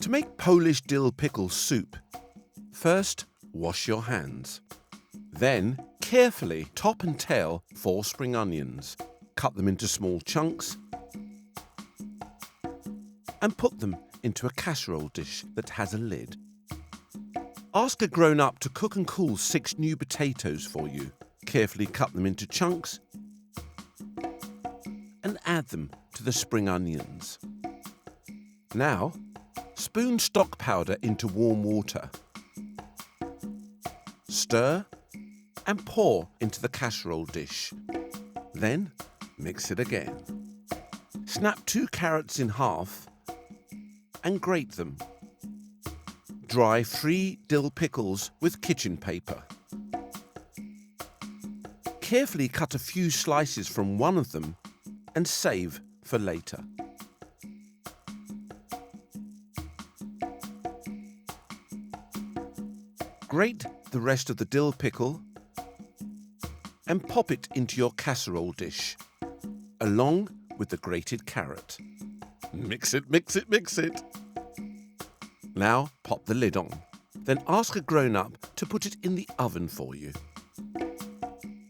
To make Polish dill pickle soup, first wash your hands. Then carefully top and tail 4 spring onions. Cut them into small chunks and put them into a casserole dish that has a lid. Ask a grown-up to cook and cool 6 new potatoes for you. Carefully cut them into chunks and add them to the spring onions. Now, spoon stock powder into warm water. Stir and pour into the casserole dish. Then mix it again. Snap 2 carrots in half and grate them. Dry 3 dill pickles with kitchen paper. Carefully cut a few slices from one of them and save for later. Grate the rest of the dill pickle and pop it into your casserole dish, along with the grated carrot. Mix it, mix it, mix it. Now pop the lid on. Then ask a grown-up to put it in the oven for you.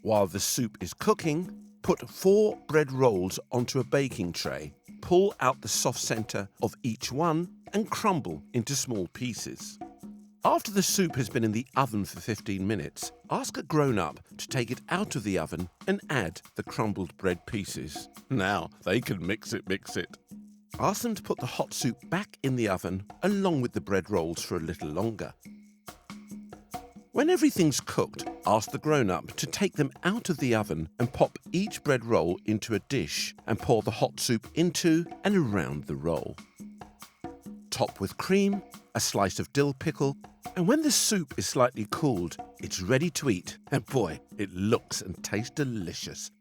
While the soup is cooking, put 4 bread rolls onto a baking tray. Pull out the soft centre of each one and crumble into small pieces. After the soup has been in the oven for 15 minutes, ask a grown-up to take it out of the oven and add the crumbled bread pieces. Now they can mix it, mix it. Ask them to put the hot soup back in the oven along with the bread rolls for a little longer. When everything's cooked, ask the grown-up to take them out of the oven and pop each bread roll into a dish and pour the hot soup into and around the roll. Top with cream, a slice of dill pickle, and when the soup is slightly cooled, it's ready to eat, and boy, it looks and tastes delicious.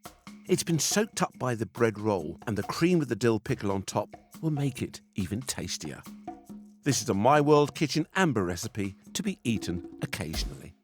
It's been soaked up by the bread roll, and the cream with the dill pickle on top will make it even tastier. This is a My World Kitchen Amber recipe to be eaten occasionally.